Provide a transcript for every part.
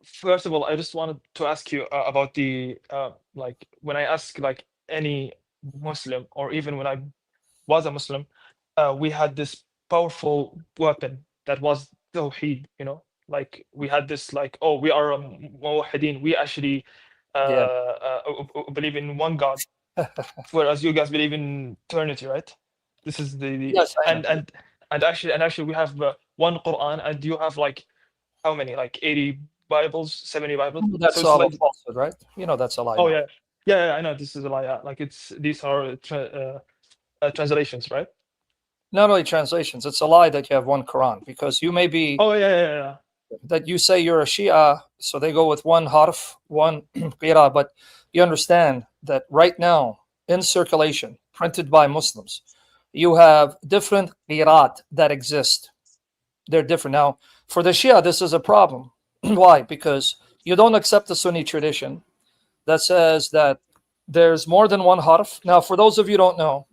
First of all, I just wanted to ask you about the like when I ask like any Muslim, or even when I was a Muslim, we had this powerful weapon that was Tawheed, you know? Like we had this like, oh, we are Muwahideen. We actually Yeah. believe in one God, whereas you guys believe in eternity, right? This is the Yes, I know. and actually we have one Quran, and you have like how many? Like 80 Bibles, 70 Bibles. So That's it's all a like, falsehood, right? You know that's a lie oh now. yeah, yeah, yeah, I know this is a lie. Yeah. Like it's these are translations, right? Not only translations, it's a lie that you have one Quran because you may be Oh yeah, yeah, yeah, yeah. that you say you're a Shia, so they go with one harf, one qira, but you understand that right now in circulation, printed by Muslims, you have different qirat that exist. They're different. Now, for the Shia, this is a problem. Why? Because you don't accept the Sunni tradition that says that there's more than one harf. Now, for those of you who don't know,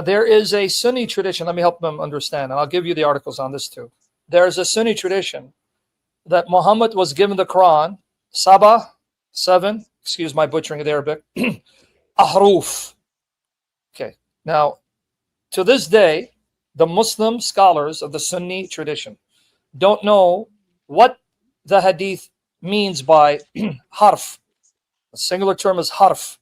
there is a Sunni tradition. Let me help them understand, and I'll give you the articles on this too. There's a Sunni tradition that Muhammad was given the Quran, Saba, seven, excuse my butchering of the Arabic, ahruf. Okay. Now, to this day, the Muslim scholars of the Sunni tradition don't know what the hadith means by harf. The singular term is harf.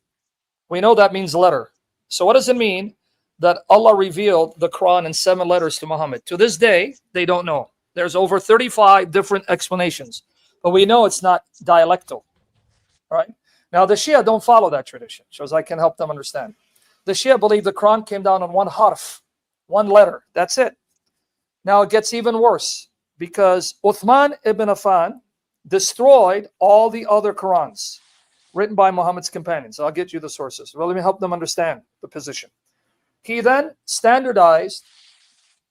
We know that means letter. So what does it mean that Allah revealed the Quran in 7 letters to Muhammad? To this day, they don't know. There's over 35 different explanations, but we know it's not dialectal, right? Now the Shia don't follow that tradition, so as I can help them understand. The Shia believe the Quran came down on one harf, one letter. That's it. Now it gets even worse because Uthman ibn Affan destroyed all the other Qurans written by Muhammad's companions. I'll get you the sources. Well, let me help them understand the position. He then standardized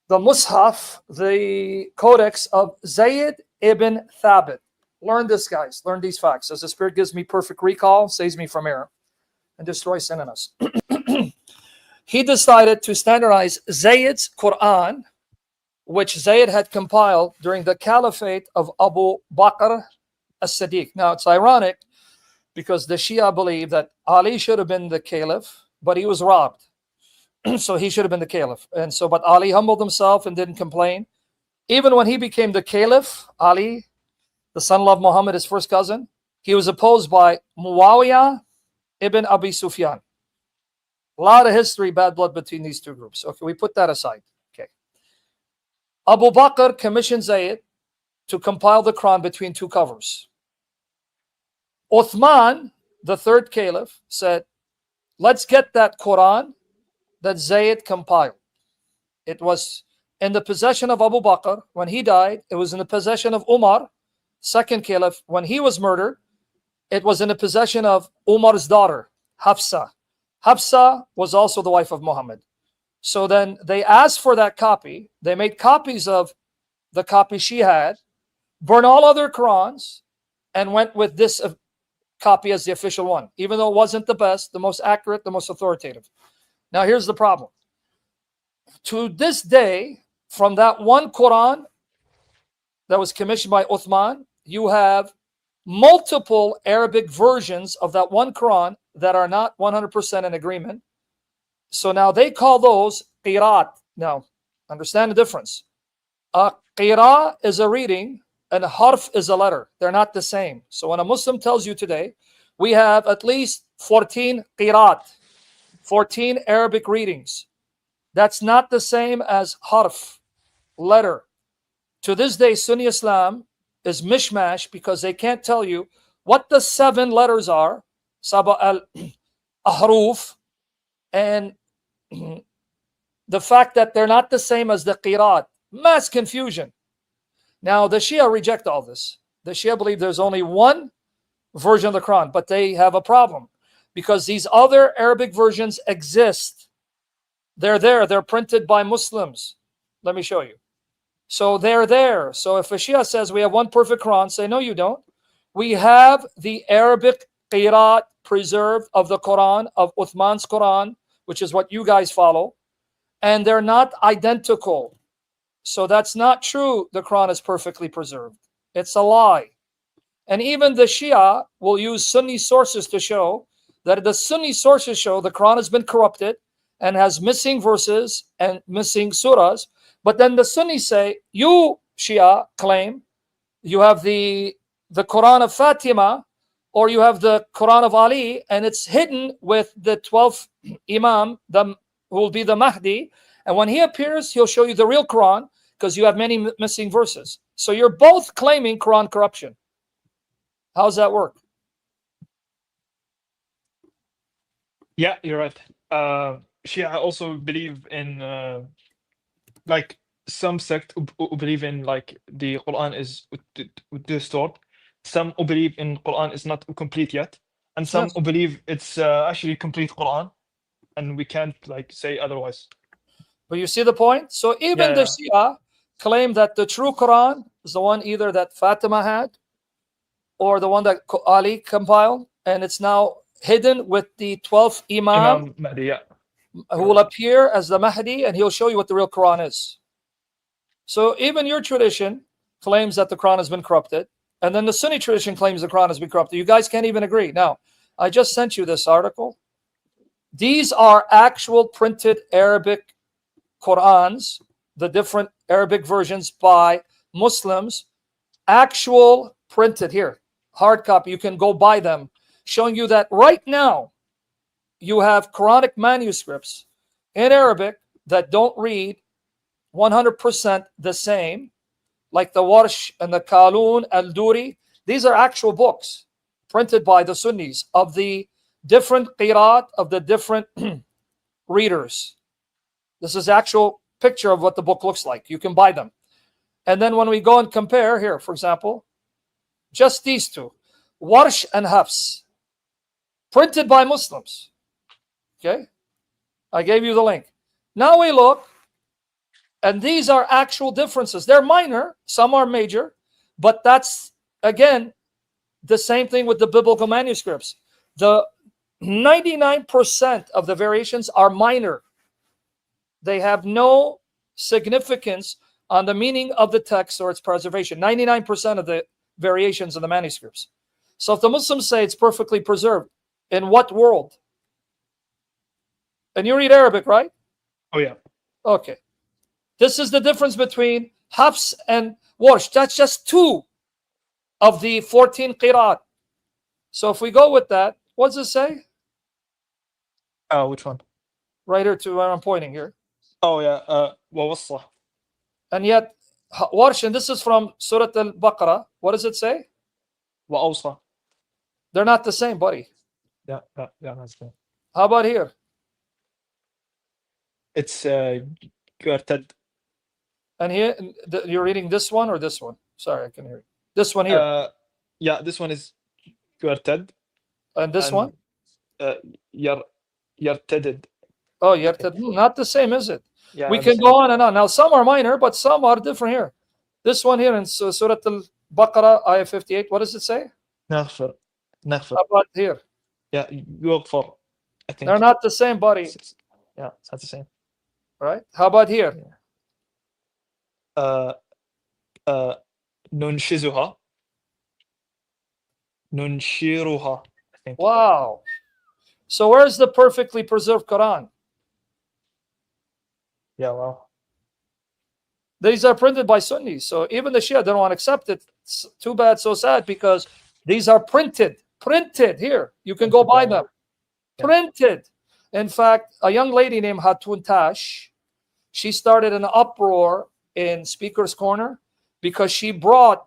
the Mus'haf, the codex of Zayd ibn Thabit. Learn this, guys. Learn these facts. As the Spirit gives me perfect recall, saves me from error, and destroys sin in us. He decided to standardize Zayd's Quran, which Zayd had compiled during the caliphate of Abu Bakr as-Siddiq. Now, it's ironic because the Shia believe that Ali should have been the caliph, but he was robbed. So he should have been the caliph. And so, but Ali humbled himself and didn't complain. Even when he became the caliph, Ali, the son of Muhammad, his first cousin, he was opposed by Muawiyah ibn Abi Sufyan. A lot of history, bad blood between these two groups. Okay, we put that aside. Okay. Abu Bakr commissioned Zayd to compile the Quran between two covers. Uthman, the third caliph, said, let's get that Quran that Zayd compiled. It was in the possession of Abu Bakr when he died. It was in the possession of Umar, second caliph, when he was murdered. It was in the possession of Umar's daughter, Hafsa. Hafsa was also the wife of Muhammad. So then they asked for that copy. They made copies of the copy she had, burned all other Qurans, and went with this copy as the official one, even though it wasn't the best, the most accurate, the most authoritative. Now, here's the problem. To this day, from that one Quran that was commissioned by Uthman, you have multiple Arabic versions of that one Quran that are not 100% in agreement. So now they call those qirat. Now, understand the difference. A qira is a reading and a harf is a letter. They're not the same. So when a Muslim tells you today, we have at least 14 qirat, 14 Arabic readings. That's not the same as harf, letter. To this day, Sunni Islam is mishmash because they can't tell you what the 7 letters are, Saba al Ahruf, and the fact that they're not the same as the Qirat. Mass confusion. Now, the Shia reject all this. The Shia believe there's only one version of the Quran, but they have a problem because these other Arabic versions exist. They're there. They're printed by Muslims. Let me show you. So they're there. So if a Shia says we have one perfect Quran, say, no, you don't. We have the Arabic Qirat preserved of the Quran, of Uthman's Quran, which is what you guys follow. And they're not identical. So that's not true. The Quran is perfectly preserved. It's a lie. And even the Shia will use Sunni sources to show that the Sunni sources show the Quran has been corrupted and has missing verses and missing surahs. But then the Sunnis say, you Shia claim you have the Quran of Fatima or you have the Quran of Ali, and it's hidden with the 12th Imam, who will be the Mahdi. And when he appears, he'll show you the real Quran because you have many missing verses. So you're both claiming Quran corruption. How's that work? Yeah, you're right. Shia also believe in like some sect who believe in like the Quran is distorted. Some who believe in Quran is not complete yet, and some Yes. who believe it's actually complete Quran, and we can't like say otherwise. But you see the point? So Yeah, even the yeah. Shia claim that the true Quran is the one either that Fatima had or the one that Ali compiled, and it's now hidden with the 12th Imam Imam Mahdi. Yeah, who you're will right. appear as the Mahdi, and he'll show you what the real Quran is. So even your tradition claims that the Quran has been corrupted, and then the Sunni tradition claims the Quran has been corrupted. You guys can't even agree. Now, I just sent you this article. These are actual printed Arabic Qurans, the different Arabic versions by Muslims, actual printed here, hard copy. You can go buy them, showing you that right now you have Quranic manuscripts in Arabic that don't read 100% the same, like the Warsh and the Kalun al Duri. These are actual books printed by the Sunnis of the different qiraat of the different readers. This is actual picture of what the book looks like. You can buy them. And then when we go and compare here, for example, just these two, Warsh and Hafs, printed by Muslims. Okay, I gave you the link. Now we look, and these are actual differences. They're minor, some are major, but that's again the same thing with the biblical manuscripts. The 99% of the variations are minor. They have no significance on the meaning of the text or its preservation. 99% of the variations in the manuscripts. So if the Muslims say it's perfectly preserved, in what world? And you read Arabic, right? Oh yeah. Okay. This is the difference between Hafs and Warsh. That's just two of the 14 qiraat. So if we go with that, what does it say? Which one? Right here to where I'm pointing here. Oh yeah. ووصى. And yet, Warsh, and this is from Surah Al-Baqarah. What does it say? وأوصى. They're not the same, buddy. Yeah, yeah, yeah. That's good. How about here? It's يرتد. And here, you're reading this one or this one? Sorry, I can hear you. This one here. Yeah, this one is يرتد, And this one? and uh, ير يرتدد. Oh, I think. not the same, is it? Yeah, We not the can same. go on and on. Now, some are minor, but some are different here. This one here in Surah Al-Baqarah, ayah 58, what does it say? نغفر. نغفر. How about here? Yeah, يغفر. I think. They're not the same, buddy. Yeah, it's not the same. Right? How about here? Uh, ننشزها. ننشرها. I think. Wow. So where's the perfectly preserved Quran? Yeah, well. These are printed by Sunnis. So even the Shia don't want to accept it. It's too bad, so sad, because these are printed. Printed here. You can go buy them. Yeah. Printed. In fact, a young lady named Hatun Tash, she started an uproar in Speaker's Corner because she brought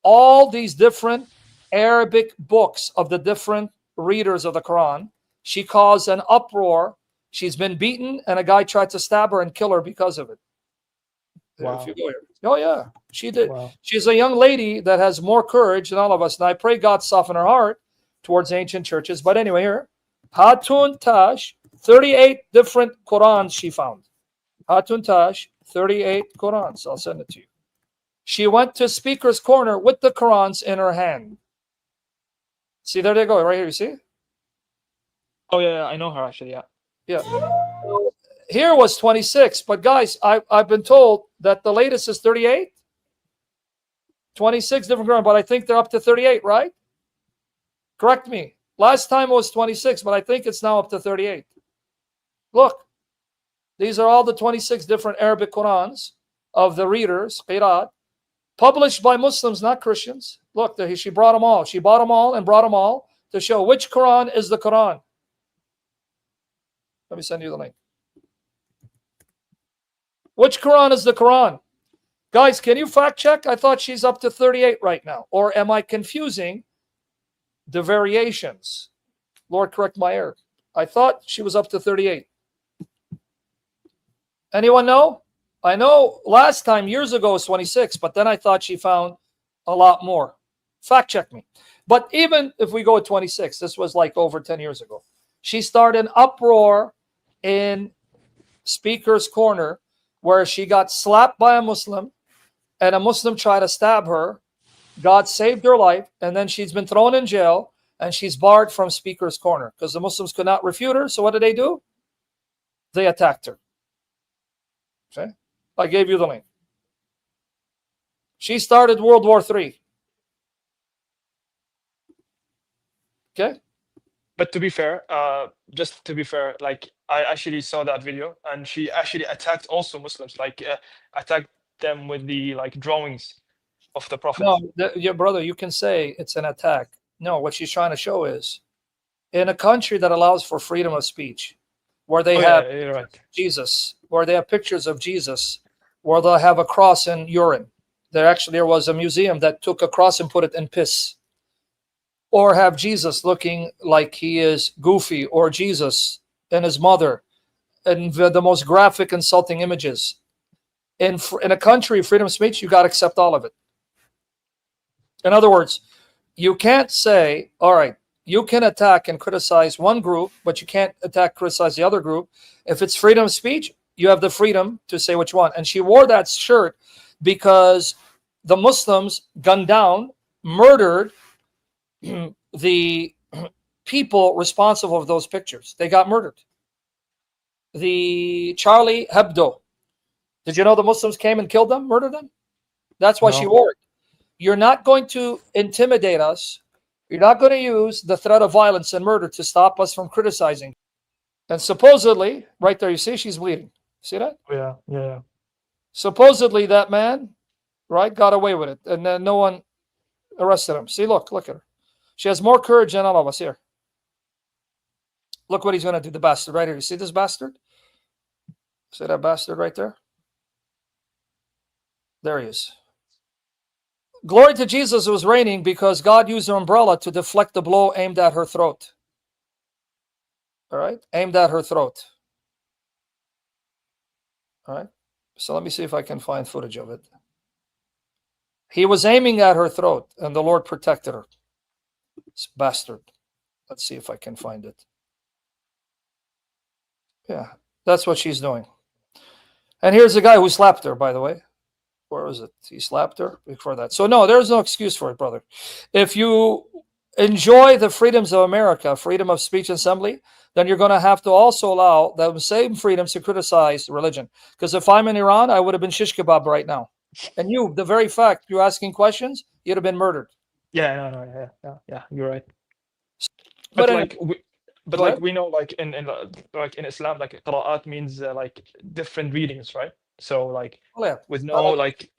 all these different Arabic books of the different readers of the Quran. She caused an uproar. She's been beaten, and a guy tried to stab her and kill her because of it. Wow. If you go here. Oh, yeah, she did. Wow. She's a young lady that has more courage than all of us. And I pray God soften her heart towards ancient churches. But anyway, here, Hatun Tash, 38 different Qurans she found. Hatun Tash, 38 Qurans. I'll send it to you. She went to Speaker's Corner with the Qurans in her hand. See, there they go, right here, you see? Oh yeah, I know her actually. Yeah. Yeah. Here was 26, but guys, I've been told that the latest is 38. 26 different Quran, but I think they're up to 38, right? Correct me. Last time it was 26, but I think it's now up to 38. Look, these are all the 26 different Arabic Qurans of the readers, Qiraat, published by Muslims, not Christians. Look, she brought them all. She bought them all and brought them all to show which Quran is the Quran. Let me send you the link. Which Quran is the Quran? Guys, can you fact check? I thought she's up to 38 right now. Or am I confusing the variations? Lord, correct my error. I thought she was up to 38. Anyone know? I know last time, years ago, it was 26, but then I thought she found a lot more. Fact check me. But even if we go at 26, this was like over 10 years ago. She started an uproar in Speaker's Corner where she got slapped by a Muslim and a Muslim tried to stab her. God saved her life, and then she's been thrown in jail and she's barred from Speaker's Corner because the Muslims could not refute her. So what did they do? They attacked her. Okay? I gave you the link. She started World War III. Okay? But to be fair, just to be fair, like I actually saw that video, and she actually attacked also Muslims, like attacked them with the like drawings of the No, Prophet. your brother, you can say it's an attack. No, what she's trying to show is in a country that allows for freedom of speech, where they Oh have yeah, you're right. Jesus, where they have pictures of Jesus, where they'll have a cross in urine. There was a museum that took a cross and put it in piss. Or have Jesus looking like he is goofy, or Jesus and his mother, and the most graphic, insulting images. In a country, freedom of speech, you got to accept all of it. In other words, you can't say, all right, you can attack and criticize one group, but you can't attack, criticize the other group. If it's freedom of speech, you have the freedom to say which one. And she wore that shirt because the Muslims gunned down, murdered the people responsible for those pictures. They got murdered. The Charlie Hebdo. Did you know the Muslims came and killed them, murdered them? That's why she No. wore it. You're not going to intimidate us. You're not going to use the threat of violence and murder to stop us from criticizing. And supposedly, right there, you see she's bleeding. See that? Yeah, yeah. Supposedly that man, right, got away with it. And then no one arrested him. See, look at her. She has more courage than all of us here. Look what he's going to do, the bastard, right here. You see this bastard? See that bastard right there? There he is. Glory to Jesus, it was raining because God used an umbrella to deflect the blow aimed at her throat. All right? Aimed at her throat. All right? So let me see if I can find footage of it. He was aiming at her throat, and the Lord protected her. This bastard. Let's see if I can find it. Yeah, that's what she's doing. And here's the guy who slapped her, by the way. Where was it? He slapped her before that. So no, there's no excuse for it, brother. If you enjoy the freedoms of America, freedom of speech and assembly, then you're going to have to also allow the same freedoms to criticize religion. Because if I'm in Iran, I would have been shish kebab right now. And you, the very fact you're asking questions, you'd have been murdered. Yeah, no, yeah. You're right. But But anyway, like we, but go like ahead. we know, like in like in Islam, like qira'at means like different readings, right? So like Well, yeah. with I no like like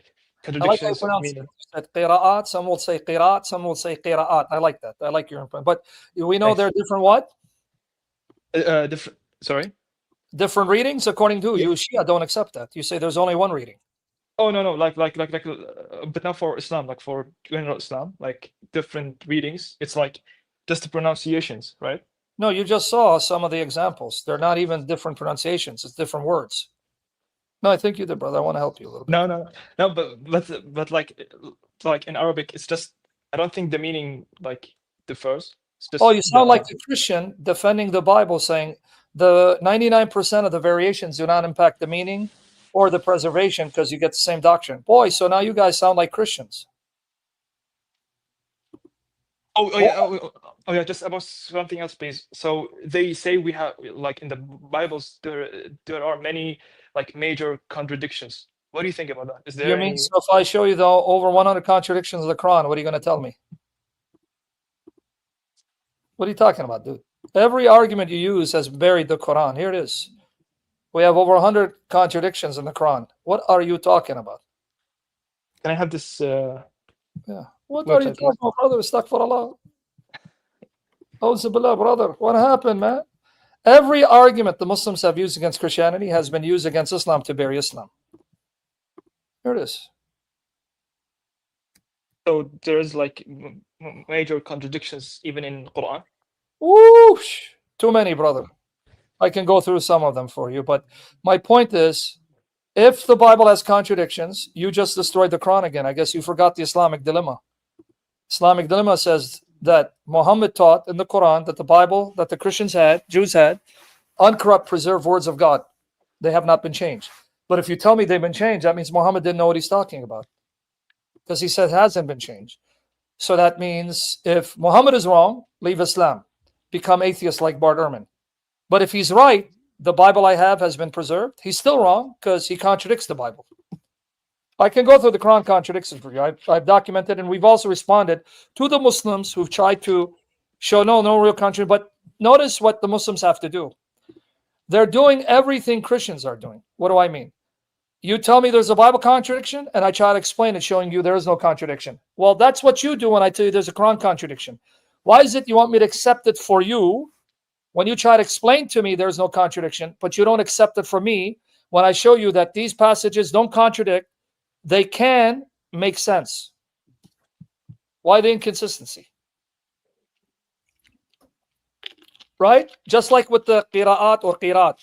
I like how you contradictions of pronounce it. meaning. You said qira'at, some will say qira'at, some will say qira'at. I like that. I like your input. But we know Thanks. they're different what? Different. Sorry. Different readings according to Yeah. you. Shia don't accept that. You say there's only one reading. Oh no, but not for Islam, like for general Islam, like different readings. It's like just the pronunciations, right? No, you just saw some of the examples. They're not even different pronunciations. It's different words. No, I think you did, brother. I want to help you a little bit. No, but like in Arabic, it's just I don't think the meaning like differs. It's Oh, just you sound like the a Christian defending the Bible, saying the 99% of the variations do not impact the meaning or the preservation because you get the same doctrine. Boy, so now you guys sound like Christians. oh Well, yeah just about something else, please. So they say we have like in the Bibles there are many like major contradictions What do you think about that? Is You there mean, any? so if I show you the over 100 contradictions of the Quran, what are you going to tell me? What are you talking about, dude? Every argument you use has buried the Quran. Here it is. We have over 100 contradictions in the Quran. What are you talking about? Can I have this Yeah. What are you website, talking please? about, brother? Astaghfirullah. Billah, brother. What happened, man? Every argument the Muslims have used against Christianity has been used against Islam to bury Islam. Here it is. So there's like major contradictions even in Quran. Whoosh. Too many, brother. I can go through some of them for you, but my point is, if the Bible has contradictions, you just destroyed the Quran again. I guess you forgot the Islamic dilemma. Islamic dilemma says that Muhammad taught in the Quran that the Bible that the Christians had, Jews had, uncorrupt, preserved words of God. They have not been changed. But if you tell me they've been changed, that means Muhammad didn't know what he's talking about, because he said it hasn't been changed. So that means if Muhammad is wrong, leave Islam, become atheist like Bart Ehrman. But if he's right, the Bible I have has been preserved. He's still wrong because he contradicts the Bible. I can go through the Quran contradictions for you. I've documented, and we've also responded to the Muslims who've tried to show no real contradiction. But notice what the Muslims have to do. They're doing everything Christians are doing. What do I mean? You tell me there's a Bible contradiction, and I try to explain it, showing you there is no contradiction. Well, that's what you do when I tell you there's a Quran contradiction. Why is it you want me to accept it for you when you try to explain to me there's no contradiction, but you don't accept it for me when I show you that these passages don't contradict, they can make sense? Why the inconsistency? Right? Just like with the qira'at or qirat.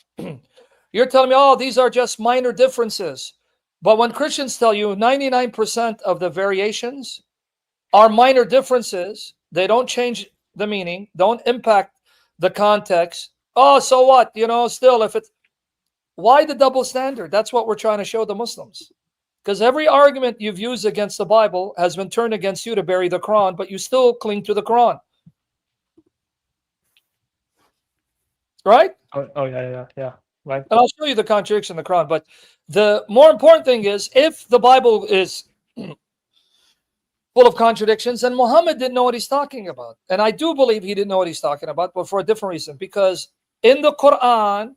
You're telling me, oh, these are just minor differences. But when Christians tell you 99% of the variations are minor differences, they don't change the meaning, don't impact the context. Oh, so what? Still, if it's, why the double standard? That's what we're trying to show the Muslims. Because every argument you've used against the Bible has been turned against you to bury the Quran, but you still cling to the Quran. Right? Oh yeah. Right. And I'll show you the contradiction in the Quran. But the more important thing is, if the Bible is full of contradictions, and Muhammad didn't know what he's talking about. And I do believe he didn't know what he's talking about, but for a different reason. Because in the Quran,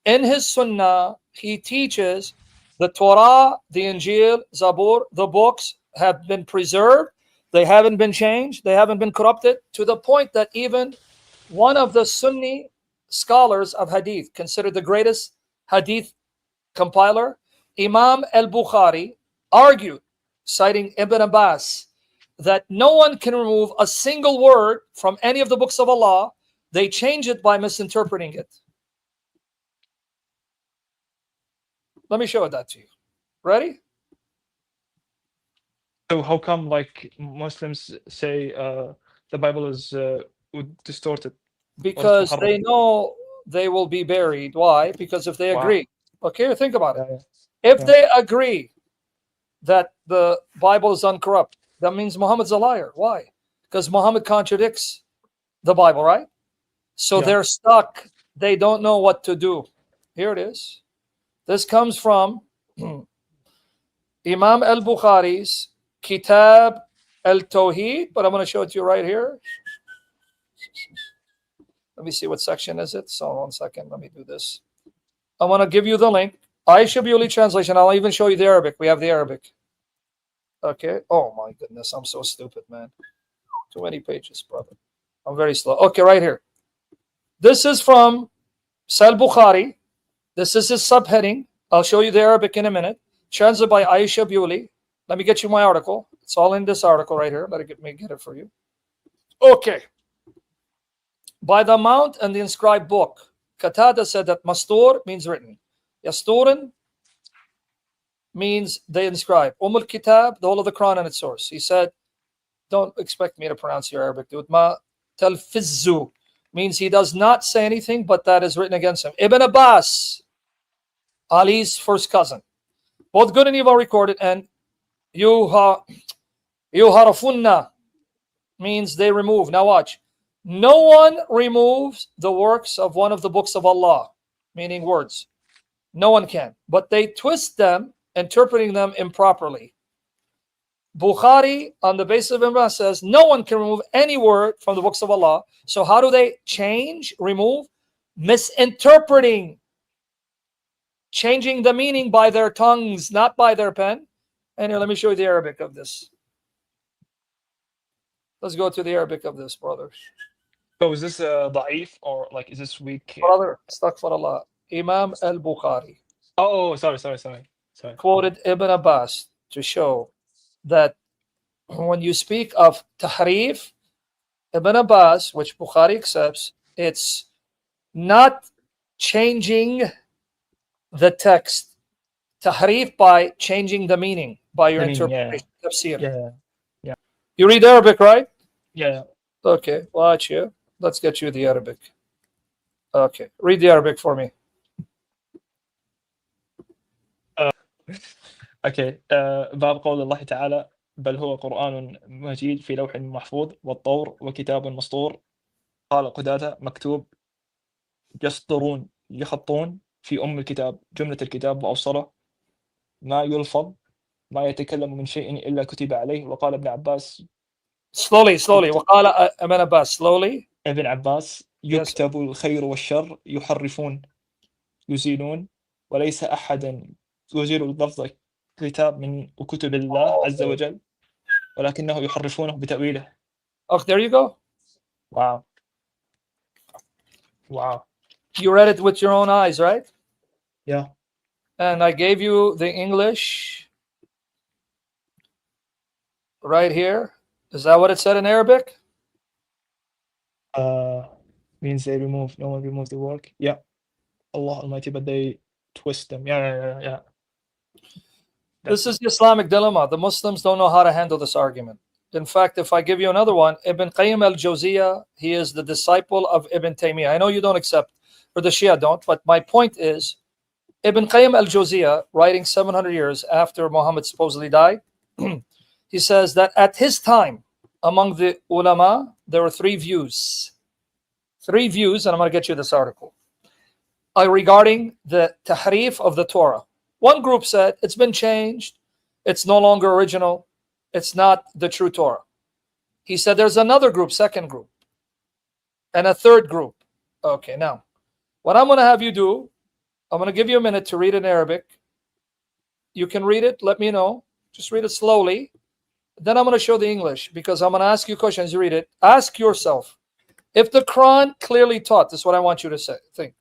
in his Sunnah, he teaches the Torah, the Injil, Zabur, the books have been preserved. They haven't been changed. They haven't been corrupted, to the point that even one of the Sunni scholars of Hadith, considered the greatest Hadith compiler, Imam al-Bukhari, argued, citing Ibn Abbas, that no one can remove a single word from any of the books of Allah. They change it by misinterpreting it. Let me show that to you. Ready? So how come like Muslims say the Bible is distorted or Because muharraf? they know they will be buried. Why? Because if they Wow. agree, okay, think about it. Yeah. If Yeah. they agree that the Bible is uncorrupt, that means Muhammad's a liar. Why? Because Muhammad contradicts the Bible, right? So Yeah. they're stuck. They don't know what to do. Here it is. This comes from Imam al-Bukhari's Kitab al-Tawheed, but I'm going to show it to you right here. Let me see, what section is it? So 1 second, let me do this. I want to give you the link. Aisha Bewley translation. I'll even show you the Arabic. We have the Arabic. Okay. Oh my goodness, I'm so stupid, man. Too many pages, brother. I'm very slow. Okay, right here. This is from Sahih Bukhari. This is his subheading. I'll show you the Arabic in a minute. Translated by Aisha Bewley. Let me get you my article. It's all in this article right here. Let me get it for you. Okay. By the mount and the inscribed book, Qatada said that mastur means written. Yasturin means they inscribe. Kitab, the whole of the Quran and its source. He said, don't expect me to pronounce your Arabic, dude. Ma talfizzu means he does not say anything, but that is written against him. Ibn Abbas, Ali's first cousin, both good and evil recorded, and yuharafunna means they remove. Now watch. No one removes the works of one of the books of Allah, meaning words. No one can. But they twist them interpreting them improperly. Bukhari, on the basis of Imran, says no one can remove any word from the books of Allah. So how do they change, remove? Misinterpreting, changing the meaning by their tongues, not by their pen. And here, let me show you the Arabic of this. Let's go to the Arabic of this, brother. So is this da'if or like is this weak? Brother, astaghfirullah. Imam al-Bukhari Oh, sorry. quoted Ibn Abbas to show that when you speak of tahrif, Ibn Abbas, which Bukhari accepts, it's not changing the text. Tahrif by changing the meaning, by your The meaning, interpretation, tafsir. yeah, yeah, You read Arabic, right? yeah. Okay, watch you. Let's get you the Arabic. Okay, read the Arabic for me. اوكي باب قول الله تعالى بل هو قرآن مجيد في لوح محفوظ والطور وكتاب مسطور قال قتادة مكتوب يسطرون يخطون في أم الكتاب جملة الكتاب وأوصله ما يلفظ ما يتكلم من شيء إلا كتب عليه وقال ابن عباس Slowly. وقال Ibn Abbas, slowly. ابن عباس Yes. يكتب الخير والشر يحرفون يزيلون وليس أحدا يزيل اللفظ كتاب من كتب الله عز وجل ولكنه يحرفونه بتأويله. Oh, there you go. Wow. You read it with your own eyes, right? Yeah. And I gave you the English right here. Is that what it said in Arabic? Means they remove, no one removed the work. Yeah. Allah Almighty, but they twist them. Yeah. This is the Islamic dilemma. The Muslims don't know how to handle this argument. In fact, if I give you another one, Ibn Qayyim al-Jawziyah, he is the disciple of Ibn Taymiyyah. I know you don't accept, or the Shia don't, but my point is, Ibn Qayyim al-Jawziyah, writing 700 years after Muhammad supposedly died, he says that at his time, among the ulama, there were three views. Three views, and I'm going to get you this article, regarding the tahrif of the Torah. One group said it's been changed, it's no longer original, it's not the true Torah. He said there's another group, second group, and a third group. Okay, now, what I'm going to have you do, I'm going to give you a minute to read in Arabic. You can read it, let me know. Just read it slowly. Then I'm going to show the English, because I'm going to ask you questions. You read it. Ask yourself, if the Quran clearly taught, this is what I want you to say, think.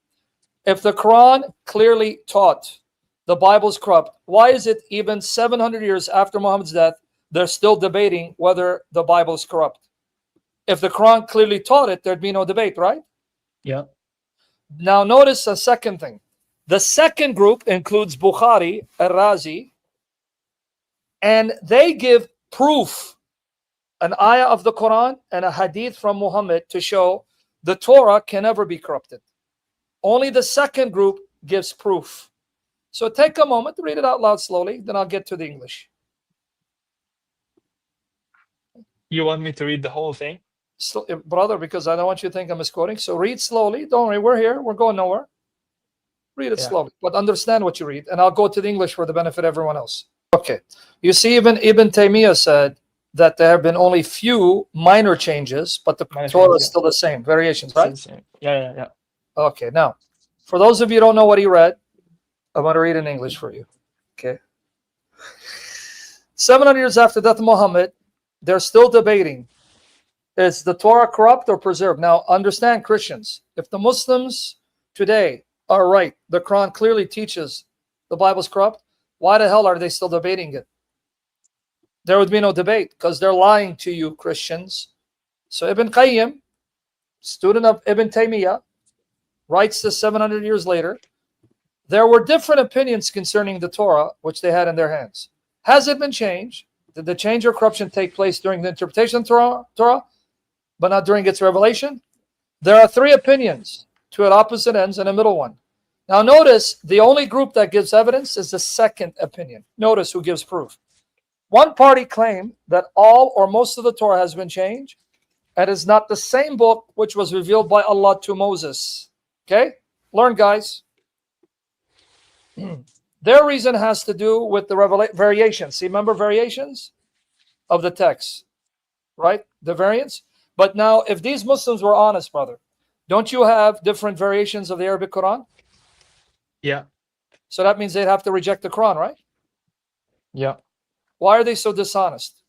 If the Quran clearly taught the Bible's corrupt, why is it even 700 years after Muhammad's death, they're still debating whether the Bible is corrupt? If the Quran clearly taught it, there'd be no debate, right? Yeah. Now notice a second thing. The second group includes Bukhari, Ar-Razi, and they give proof, an ayah of the Quran and a hadith from Muhammad to show the Torah can never be corrupted. Only the second group gives proof. So take a moment to read it out loud slowly, then I'll get to the English. You want me to read the whole thing? So, brother, because I don't want you to think I'm misquoting. So read slowly. Don't worry, we're here. We're going nowhere. Read it slowly, but understand what you read. And I'll go to the English for the benefit of everyone else. Okay. You see, even Ibn Taymiyyah said that there have been only few minor changes, but the Torah is still the same. Variations, right? Yeah. Okay. Now, for those of you who don't know what he read, I'm going to read in English for you. Okay. 700 years after the death of Muhammad, they're still debating, is the Torah corrupt or preserved? Now, understand, Christians, if the Muslims today are right, the Quran clearly teaches the Bible's corrupt, why the hell are they still debating it? There would be no debate, because they're lying to you, Christians. So Ibn Qayyim, student of Ibn Taymiyyah, writes this 700 years later. There were different opinions concerning the Torah, which they had in their hands. Has it been changed? Did the change or corruption take place during the interpretation of Torah, but not during its revelation? There are three opinions, two at opposite ends and a middle one. Now notice, the only group that gives evidence is the second opinion. Notice who gives proof. One party claimed that all or most of the Torah has been changed and is not the same book which was revealed by Allah to Moses. Okay? Learn, guys. Their reason has to do with the variations. See, remember variations of the text, right? The variants. But now, if these Muslims were honest, brother, don't you have different variations of the Arabic Quran? Yeah. So that means they'd have to reject the Quran, right? Yeah. Why are they so dishonest?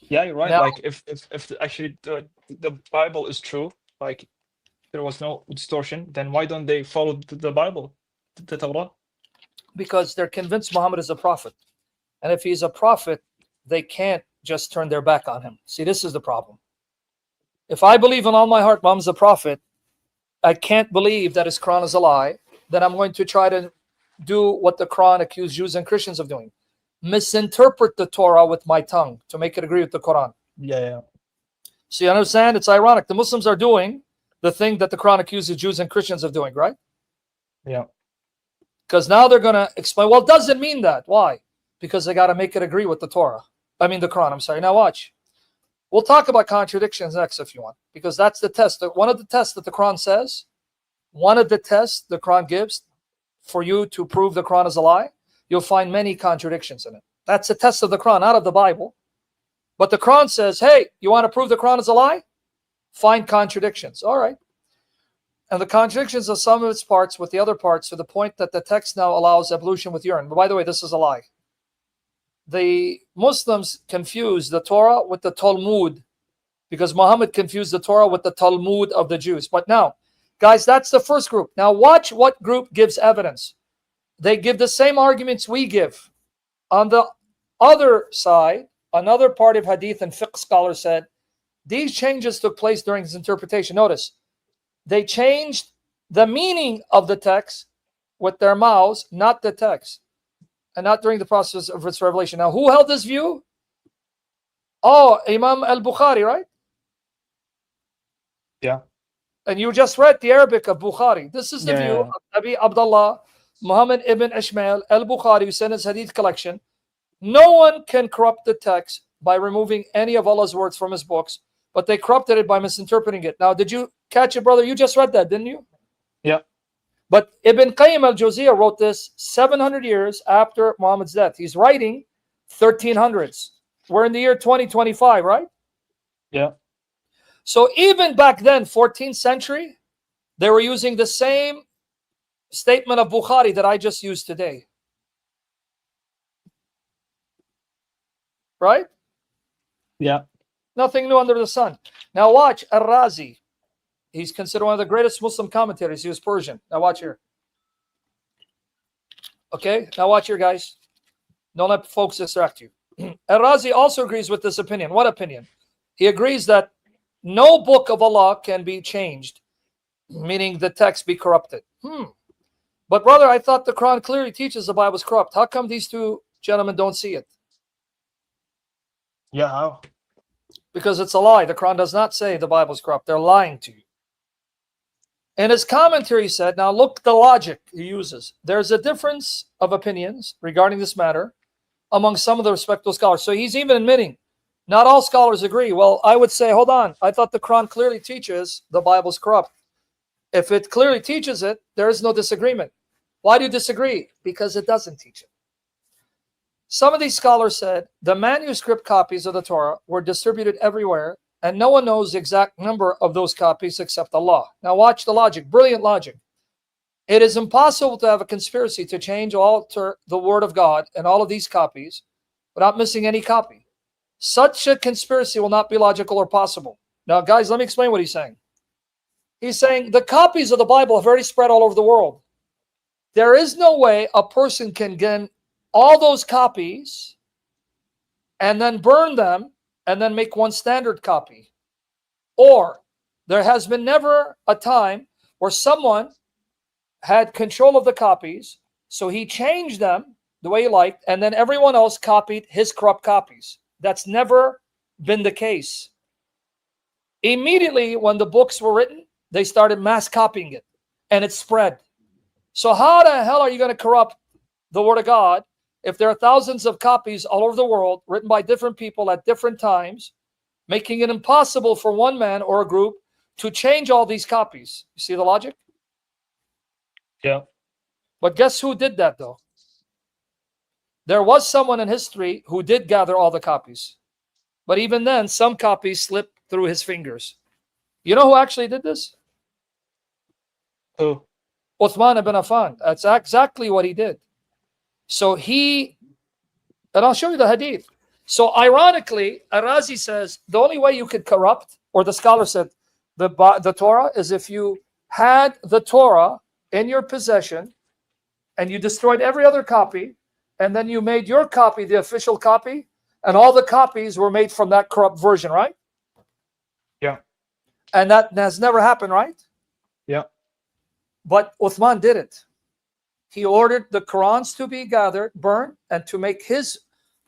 Yeah, you're right. Now, Like if actually the Bible is true, like there was no distortion, then why don't they follow the Bible, the Torah? because they're convinced Muhammad is a prophet. And if he's a prophet, they can't just turn their back on him. See, this is the problem. If I believe in all my heart Muhammad's a prophet, I can't believe that his Quran is a lie, then I'm going to try to do what the Quran accused Jews and Christians of doing. Misinterpret the Torah with my tongue to make it agree with the Quran. Yeah, yeah, So you understand? It's ironic. The Muslims are doing the thing that the Quran accuses Jews and Christians of doing, right? yeah, Because now they're going to explain, well, it doesn't mean that. Why? Because they got to make it agree with the Torah. I mean, the Quran, I'm sorry. Now watch. We'll talk about contradictions next if you want, because that's the test. One of the tests that the Quran says, one of the tests the Quran gives for you to prove the Quran is a lie, you'll find many contradictions in it. That's a test of the Quran, not of the Bible. But the Quran says, hey, you want to prove the Quran is a lie? Find contradictions. All right. And the contradictions of some of its parts with the other parts to the point that the text now allows ablution with urine. But by the way, this is a lie. The Muslims confuse the Torah with the Talmud because Muhammad confused the Torah with the Talmud of the Jews. But now, guys, that's the first group. Now watch what group gives evidence. They give the same arguments we give. On the other side, another part of Hadith and fiqh scholars said, these changes took place during his interpretation. Notice, they changed the meaning of the text with their mouths, not the text, and not during the process of its revelation. Now, who held this view? Oh, Imam al-Bukhari, right? yeah, And you just read the Arabic of Bukhari. This is the view yeah, of Abi Abdullah Muhammad ibn Ishmael al-Bukhari, who sent his hadith collection. No one can corrupt the text by removing any of Allah's words from his books, but they corrupted it by misinterpreting it. Now, did you catch it, brother? You just read that, didn't you? yeah, But Ibn Qayyim al-Jawziyah wrote this 700 years after Muhammad's death. He's writing 1300s. We're in the year 2025, right? yeah, So even back then, 14th century, they were using the same statement of Bukhari that I just used today. Right? yeah, Nothing new under the sun. Now watch Ar-Razi. He's considered one of the greatest Muslim commentators. He was Persian. Now watch here. Okay? Now watch here, guys. Don't let folks distract you. Ar-Razi also agrees with this opinion. What opinion? He agrees that no book of Allah can be changed, meaning the text be corrupted. But brother, I thought the Quran clearly teaches the Bible is corrupt. How come these two gentlemen don't see it? yeah. How? Because it's a lie. The Quran does not say the Bible is corrupt. They're lying to you. In his commentary, he said, now look the logic he uses. There's a difference of opinions regarding this matter among some of the respectable scholars. So he's even admitting not all scholars agree. Well, I would say, hold on. I thought the Quran clearly teaches the Bible's corrupt. If it clearly teaches it, there is no disagreement. Why do you disagree? Because it doesn't teach it. Some of these scholars said the manuscript copies of the Torah were distributed everywhere, and no one knows the exact number of those copies except Allah. Now watch the logic, brilliant logic. It is impossible to have a conspiracy to change or alter the word of God in all of these copies without missing any copy. Such a conspiracy will not be logical or possible. Now, guys, let me explain what he's saying. He's saying the copies of the Bible have already spread all over the world. There is no way a person can get all those copies and then burn them and then make one standard copy. Or there has been never a time where someone had control of the copies, so he changed them the way he liked, and then everyone else copied his corrupt copies. That's never been the case. Immediately when the books were written, they started mass copying it, and it spread. So how the hell are you going to corrupt the word of God if there are thousands of copies all over the world written by different people at different times, making it impossible for one man or a group to change all these copies? You see the logic? Yeah. But guess who did that though? There was someone in history who did gather all the copies. But even then, some copies slipped through his fingers. You know who actually did this? Who? Uthman ibn Affan. That's exactly what he did. So and I'll show you the hadith. So ironically, Arazi says the only way you could corrupt, or the scholar said, the Torah is if you had the Torah in your possession and you destroyed every other copy, and then you made your copy the official copy, and all the copies were made from that corrupt version, right? Yeah. And that has never happened, right? Yeah. But Uthman did it. He ordered the Qurans to be gathered, burned, and to make his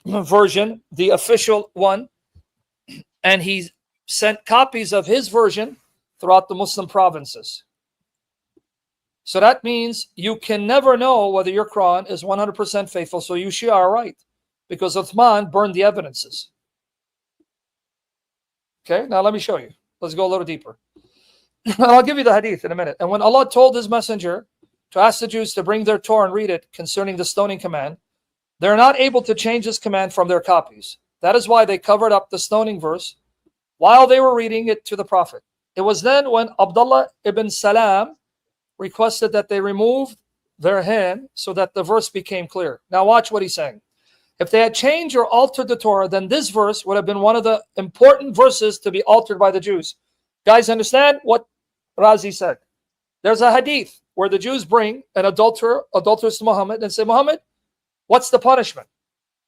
version the official one. And he sent copies of his version throughout the Muslim provinces. So that means you can never know whether your Quran is 100% faithful. So you Shia are right, because Uthman burned the evidences. Okay, now let me show you. Let's go a little deeper. I'll give you the hadith in a minute. And when Allah told his messenger to ask the Jews to bring their Torah and read it concerning the stoning command, they're not able to change this command from their copies. That is why they covered up the stoning verse while they were reading it to the Prophet. It was then when Abdullah ibn Salam requested that they remove their hand so that the verse became clear. Now watch what he's saying. If they had changed or altered the Torah, then this verse would have been one of the important verses to be altered by the Jews. Guys, understand what Razi said? There's a hadith where the Jews bring an adulteress to Muhammad and say, Muhammad, what's the punishment?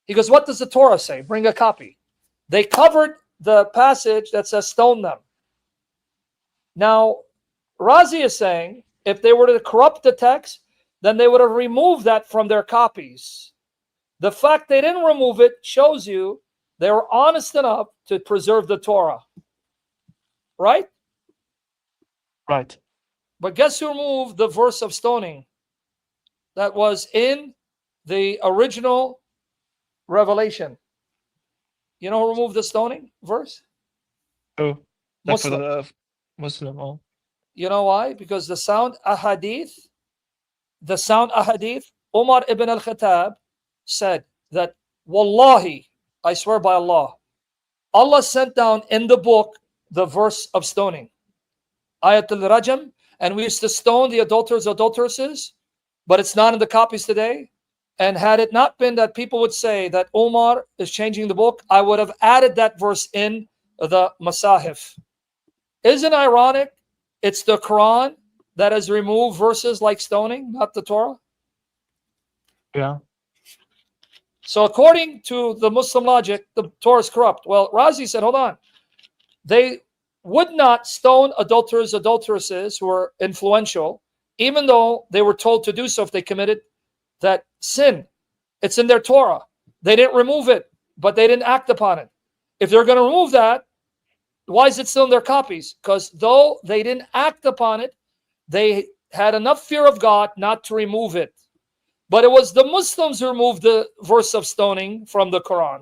He goes, what does the Torah say? Bring a copy. They covered the passage that says stone them. Now, Razi is saying if they were to corrupt the text, then they would have removed that from their copies. The fact they didn't remove it shows you they were honest enough to preserve the Torah. Right? Right. But guess who removed the verse of stoning that was in the original revelation? You know who removed the stoning verse? Who? Like for Muslim. the Muslim. Oh. You know why? Because the sound ahadith, Umar ibn al-Khattab said that, Wallahi, I swear by Allah, Allah sent down in the book the verse of stoning, Ayat al-Rajam, and we used to stone the adulteresses, but it's not in the copies today. And had it not been that people would say that Umar is changing the book, I would have added that verse in the Masahif. Isn't it ironic? It's the Quran that has removed verses like stoning, not the Torah. Yeah. So according to the Muslim logic, the Torah is corrupt. Well, Razi said, hold on. They would not stone adulteresses who are influential, even though they were told to do so if they committed that sin. It's in their Torah. They didn't remove it, but they didn't act upon it. If they're going to remove that, why is it still in their copies? Because though they didn't act upon it, they had enough fear of God not to remove it. But it was the Muslims who removed the verse of stoning from the Quran.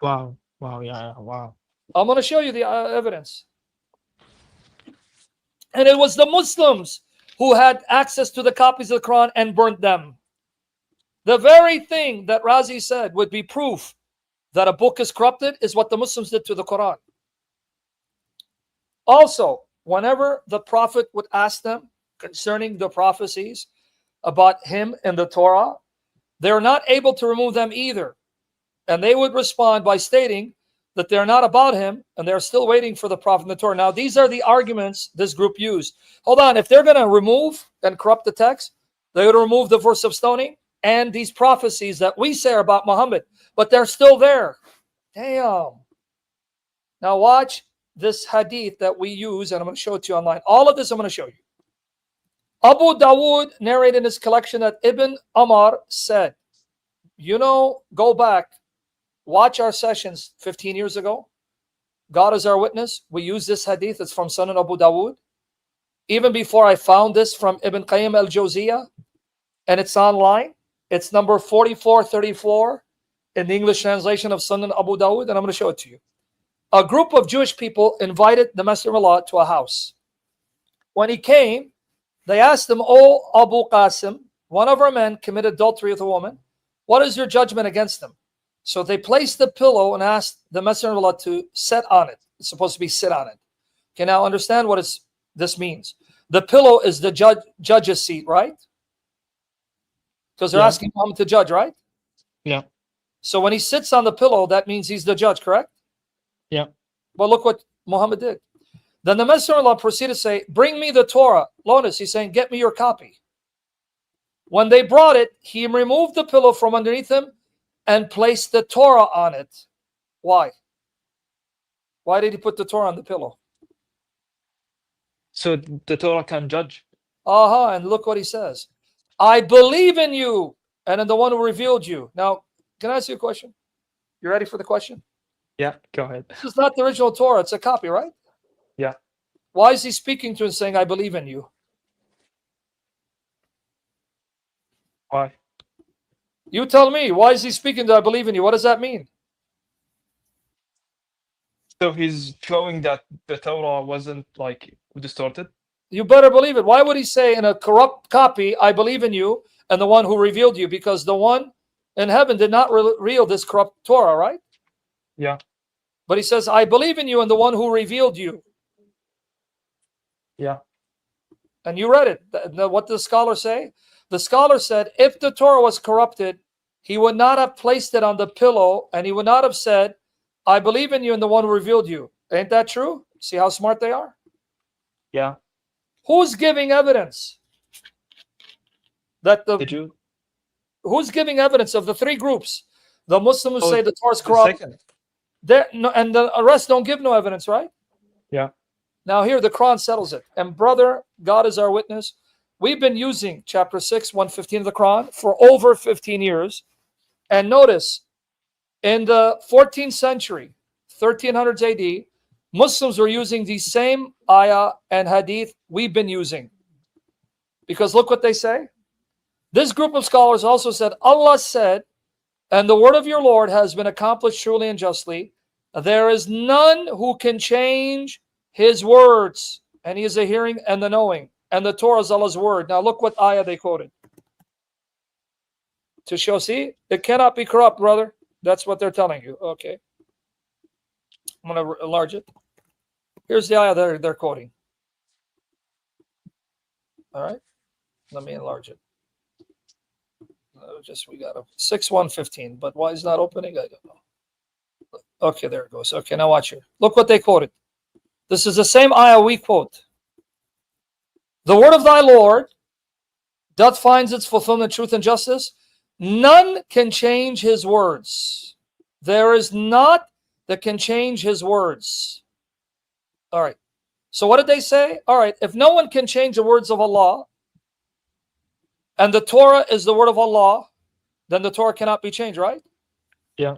Wow. Wow. Yeah. Wow. I'm going to show you the evidence. And it was the Muslims who had access to the copies of the Quran and burnt them. The very thing that Razi said would be proof that a book is corrupted is what the Muslims did to the Quran. Also, whenever the Prophet would ask them concerning the prophecies about him in the Torah, they're not able to remove them either. And they would respond by stating that they're not about him and they're still waiting for the Prophet in the Torah. Now, these are the arguments this group used. Hold on, if they're going to remove and corrupt the text, they're going to remove the verse of stoning and these prophecies that we say are about Muhammad, but they're still there. Damn. Now watch this hadith that we use, and I'm going to show it to you online. All of this I'm going to show you. Abu Dawood narrated in his collection that Ibn Umar said, go back, watch our sessions 15 years ago. God is our witness. We use this hadith. It's from Sunan Abu Dawood. Even before I found this from Ibn Qayyim al-Jawziyah, and it's online. It's number 4434 in the English translation of Sunan Abu Dawood, and I'm going to show it to you. A group of Jewish people invited the Messenger of Allah to a house. When he came, They asked him, "O Abu Qasim, one of our men committed adultery with a woman. What is your judgment against him?" So they placed the pillow and asked the Messenger of Allah to sit on it. It's supposed to be sit on it. Okay, now understand what this means. The pillow is the judge's seat, right? Because they're Yeah. asking Muhammad to judge, right? Yeah. So when he sits on the pillow, that means he's the judge, correct? Yeah. Well, look what Muhammad did. Then the Messenger of Allah proceeded to say, "Bring me the Torah." Notice he's saying, "Get me your copy." When they brought it, he removed the pillow from underneath him and placed the Torah on it. Why? Why did he put the Torah on the pillow? So the Torah can judge. And look what he says. "I believe in you and in the one who revealed you." Now, can I ask you a question? You ready for the question? Yeah, go ahead. This is not the original Torah, it's a copy, right? Yeah. Why is he speaking to him saying, "I believe in you"? Why? You tell me, why is he speaking to "I believe in you"? What does that mean? So he's showing that the Torah wasn't like distorted. You better believe it. Why would he say in a corrupt copy, "I believe in you and the one who revealed you"? Because the one in heaven did not reveal this corrupt Torah, right? Yeah. But he says, "I believe in you and the one who revealed you." Yeah. And you read it. What did the scholar say? The scholar said, if the Torah was corrupted, he would not have placed it on the pillow and he would not have said, "I believe in you and the one who revealed you." Ain't that true? See how smart they are? Yeah. Who's giving evidence that The Jew. who's giving evidence of the three groups? The Muslims Oh, say the Torah is the corrupt. second. And the rest don't give no evidence, right? Yeah. Now here the Quran settles it. And brother, God is our witness. We've been using chapter 6, 115 of the Quran for over 15 years. And notice, in the 14th century, 1300s AD, Muslims were using the same ayah and hadith we've been using. Because look what they say. This group of scholars also said, Allah said, "And the word of your Lord has been accomplished truly and justly. There is none who can change his words." And he is the hearing and the knowing. And the Torah is Allah's word. Now look what ayah they quoted. To show, see, it cannot be corrupt, brother. That's what they're telling you. Okay. I'm going to enlarge it. Here's the ayah they're quoting. All right. Let me enlarge it. We got a 6:115, but why is not opening? I don't know. Okay, there it goes. Okay, now watch here. Look what they quoted. This is the same ayah we quote. "The word of thy Lord doth find its fulfillment, truth, and justice. None can change his words. There is not that can change his words." All right. So what did they say? All right. If no one can change the words of Allah, and the Torah is the word of Allah, then the Torah cannot be changed, right? Yeah.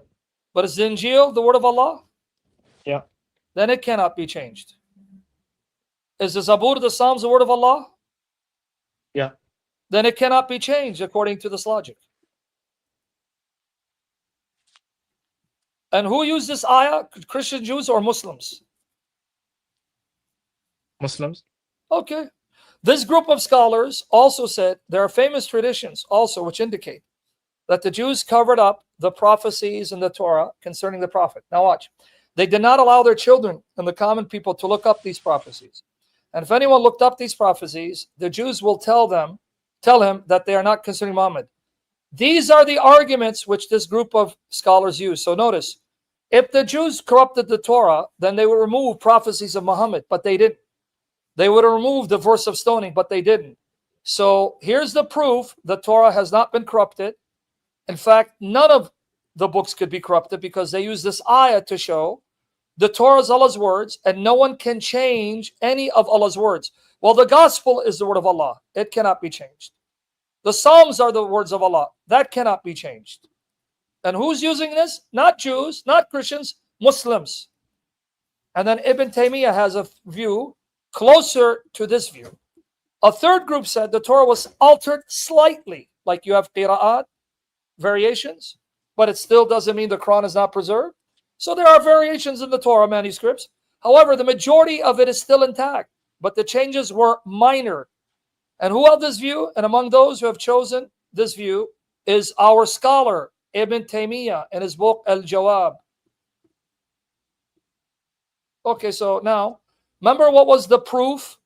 But is the Injil the word of Allah? Yeah. Then it cannot be changed. Is the Zabur, the Psalms, the word of Allah? Yeah. Then it cannot be changed according to this logic. And who used this ayah? Christian Jews or Muslims? Muslims. Okay. This group of scholars also said there are famous traditions also which indicate that the Jews covered up the prophecies in the Torah concerning the prophet. Now watch. They did not allow their children and the common people to look up these prophecies. And if anyone looked up these prophecies, the Jews will tell him that they are not concerning Muhammad. These are the arguments which this group of scholars use. So notice, if the Jews corrupted the Torah, then they would remove prophecies of Muhammad, but they didn't. They would have removed the verse of stoning, but they didn't. So here's the proof: the Torah has not been corrupted. In fact, none of the books could be corrupted because they use this ayah to show the Torah is Allah's words and no one can change any of Allah's words. Well, the gospel is the word of Allah. It cannot be changed. The Psalms are the words of Allah. That cannot be changed. And who's using this? Not Jews, not Christians, Muslims. And then Ibn Taymiyyah has a view closer to this view. A third group said the Torah was altered slightly, like you have qira'at, variations, but it still doesn't mean the Quran is not preserved. So there are variations in the Torah manuscripts. However, the majority of it is still intact, but the changes were minor. And who held this view? And among those who have chosen this view is our scholar Ibn Taymiyyah in his book Al Jawab. Okay, so now, remember what was the proof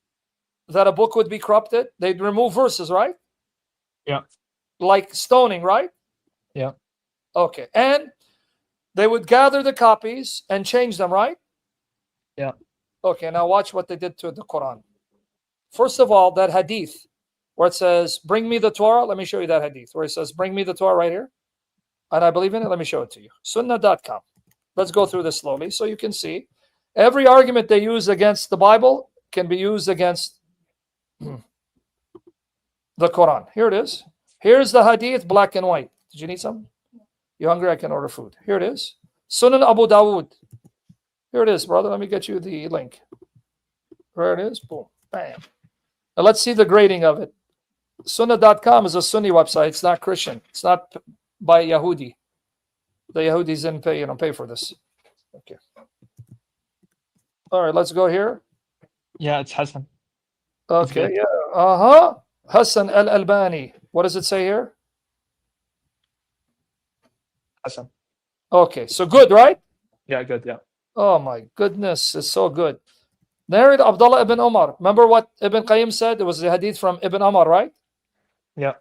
that a book would be corrupted? They'd remove verses, right? Yeah. Like stoning, right? Yeah. Okay, and they would gather the copies and change them, right? Yeah. Okay, now watch what they did to the Quran. First of all, that hadith where it says, bring me the Torah. Let me show you that hadith where it says, bring me the Torah right here. And I believe in it. Let me show it to you. Sunnah.com. Let's go through this slowly so you can see. Every argument they use against the Bible can be used against the Quran. Here it is. Here's the hadith, black and white. Did you need some? You hungry? I can order food. Here it is. Sunan Abu Dawud. Here it is, brother. Let me get you the link. There it is. Boom. Bam. Now let's see the grading of it. Sunnah.com is a Sunni website. It's not Christian. It's not by Yahudi. The Yahudis didn't pay for this. Okay. All right, let's go here. Yeah, it's Hassan. Okay, good. yeah. Hassan al-Albani. What does it say here? Hassan. Okay, so good, right? Yeah, good. Yeah. Oh my goodness, it's so good. Narrated Abdullah ibn Umar. Remember what Ibn Qayyim said? It was the hadith from Ibn Umar, right? Yeah.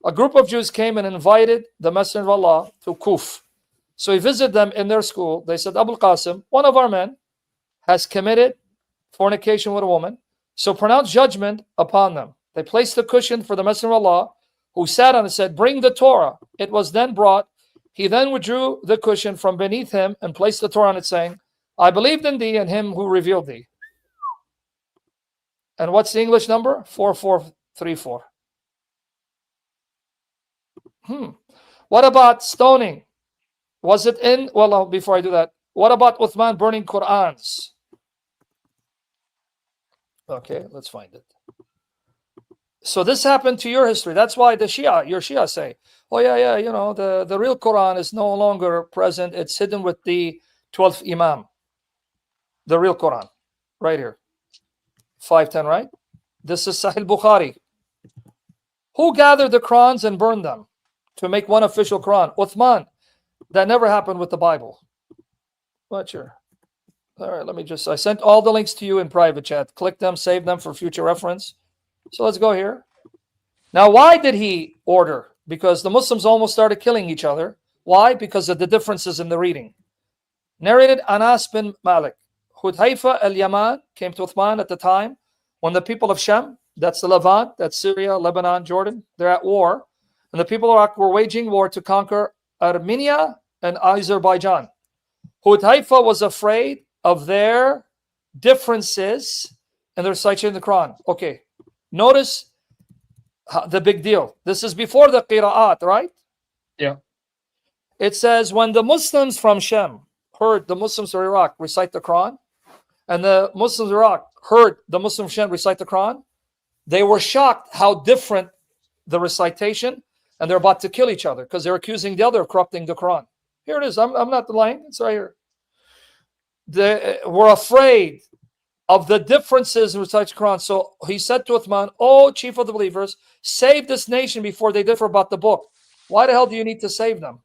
A group of Jews came and invited the Messenger of Allah to Kuf. So he visited them in their school. They said, Abu Qasim, one of our men has committed fornication with a woman. So pronounce judgment upon them. They placed the cushion for the Messenger of Allah, who sat on it and said, bring the Torah. It was then brought. He then withdrew the cushion from beneath him and placed the Torah on it, saying, I believed in thee and him who revealed thee. And what's the English number? 4434. What about stoning? Was it in? Well, before I do that, what about Uthman burning Qur'ans? Okay, let's find it. So this happened to your history. That's why your Shia say, oh yeah, the real Quran is no longer present. It's hidden with the 12th Imam. The real Quran, right here. 510, right? This is Sahih Bukhari. Who gathered the Qurans and burned them to make one official Quran? Uthman. That never happened with the Bible. What sure. All right, I sent all the links to you in private chat. Click them, save them for future reference. So let's go here. Now, why did he order? Because the Muslims almost started killing each other. Why? Because of the differences in the reading. Narrated Anas bin Malik. Hudhaifa al-Yaman came to Uthman at the time when the people of Shem, that's the Levant, that's Syria, Lebanon, Jordan, they're at war. And the people of Iraq were waging war to conquer Armenia and Azerbaijan. Hudhaifa was afraid of their differences in their recitation in the Quran. Okay, notice the big deal. This is before the qira'at, right? Yeah. It says, when the Muslims from Shem heard the Muslims of Iraq recite the Quran, and the Muslims of Iraq heard the Muslims of Shem recite the Quran, they were shocked how different the recitation, and they're about to kill each other because they're accusing the other of corrupting the Quran. Here it is. I'm not lying. It's right here. They were afraid of the differences in reciting the Quran. So he said to Uthman, "Oh, chief of the believers, save this nation before they differ about the book." Why the hell do you need to save them?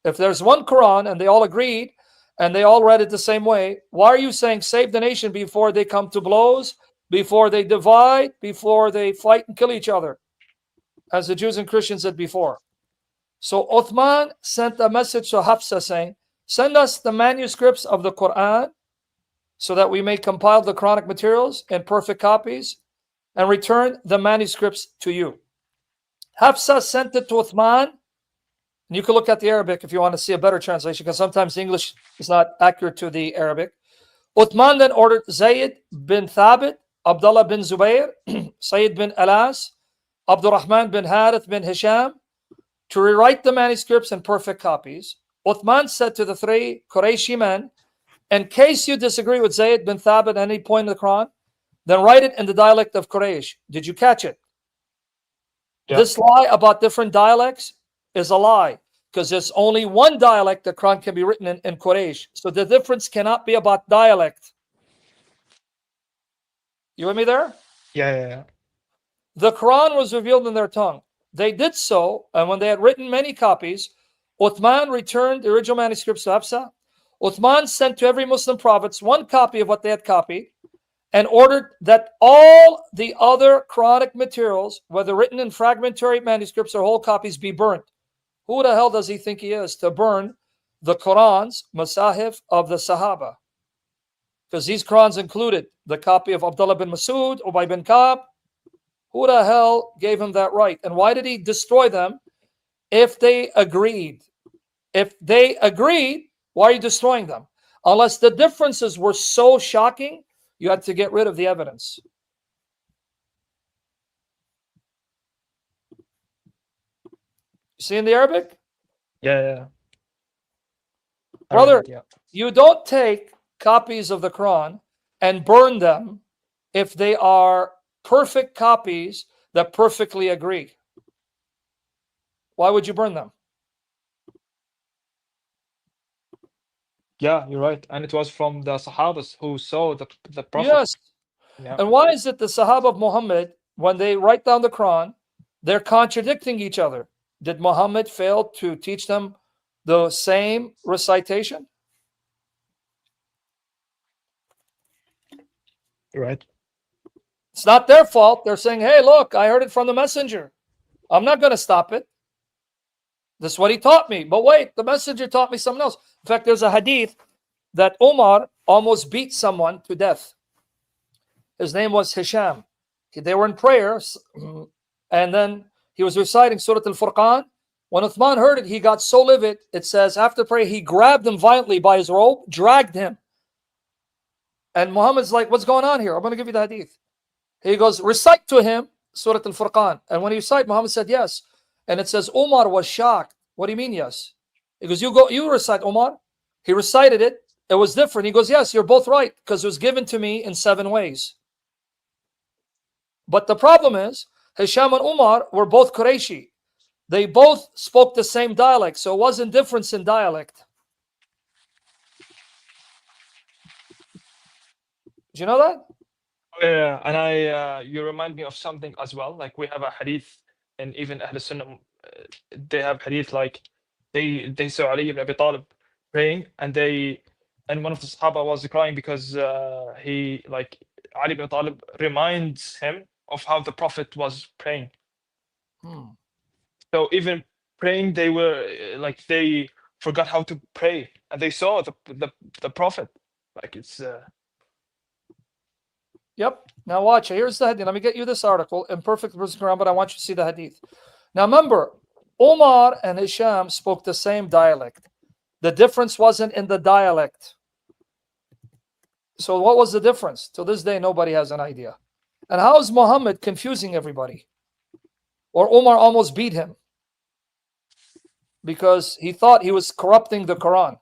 If there's one Quran and they all agreed and they all read it the same way, why are you saying save the nation before they come to blows, before they divide, before they fight and kill each other, as the Jews and Christians did before? So Uthman sent a message to Hafsa saying, send us the manuscripts of the Quran so that we may compile the Quranic materials in perfect copies and return the manuscripts to you. Hafsa sent it to Uthman. And you can look at the Arabic if you want to see a better translation, because sometimes the English is not accurate to the Arabic. Uthman then ordered Zayd bin Thabit, Abdullah bin Zubayr, Sayyid bin Alas, Abdurrahman bin Harith bin Hisham to rewrite the manuscripts in perfect copies. Uthman said to the three Qurayshi men, in case you disagree with Zayd bin Thabit at any point in the Quran, then write it in the dialect of Quraysh. Did you catch it? Yeah. This lie about different dialects is a lie, because there's only one dialect the Quran can be written in Quraysh. So the difference cannot be about dialect. You with me there? Yeah. The Quran was revealed in their tongue. They did so, and when they had written many copies, Uthman returned the original manuscripts to Hafsa. Uthman sent to every Muslim province one copy of what they had copied and ordered that all the other Quranic materials, whether written in fragmentary manuscripts or whole copies, be burned. Who the hell does he think he is to burn the Qurans, Masahif of the Sahaba? Because these Qurans included the copy of Abdullah bin Masud, Ubay bin Ka'b. Who the hell gave him that right? And why did he destroy them if they agreed? If they agreed, why are you destroying them? Unless the differences were so shocking, you had to get rid of the evidence. You see in the Arabic? Yeah, yeah. I read Brother, it. Yeah. you don't take copies of the Quran and burn them if they are perfect copies that perfectly agree. Why would you burn them? Yeah, you're right. And it was from the Sahabas who saw the Prophet. Yes. Yeah. And why is it the Sahaba of Muhammad, when they write down the Quran, they're contradicting each other? Did Muhammad fail to teach them the same recitation? You're right. It's not their fault. They're saying, hey, look, I heard it from the messenger. I'm not going to stop it. This is what he taught me. But wait, the messenger taught me something else. In fact, there's a hadith that Umar almost beat someone to death. His name was Hisham. They were in prayer, and then he was reciting Surah Al-Furqan. When Uthman heard it, he got so livid. It says, after prayer, he grabbed him violently by his robe, dragged him. And Muhammad's like, what's going on here? I'm going to give you the hadith. He goes, recite to him Surah Al-Furqan. And when he recited, Muhammad said, yes. And it says, Umar was shocked. What do you mean, yes? He goes, you recite, Umar. He recited it. It was different. He goes, yes, you're both right, because it was given to me in 7 ways. But the problem is, Hisham and Umar were both Qurayshi. They both spoke the same dialect, so it wasn't difference in dialect. Did you know that? Yeah, and you remind me of something as well. Like we have a hadith, and even Ahl Sunnah, they have hadith like they saw Ali ibn Abi Talib praying, and one of the Sahaba was crying because he like Ali ibn Abi Talib reminds him of how the Prophet was praying. Hmm. So even praying, they were like they forgot how to pray, and they saw the Prophet. Like it's Yep. Now watch. Here's the hadith. Let me get you this article. Imperfect version Quran, but I want you to see the hadith. Now remember, Omar and Hisham spoke the same dialect. The difference wasn't in the dialect. So what was the difference? To this day, nobody has an idea. And how is Muhammad confusing everybody? Or Omar almost beat him because he thought he was corrupting the Quran.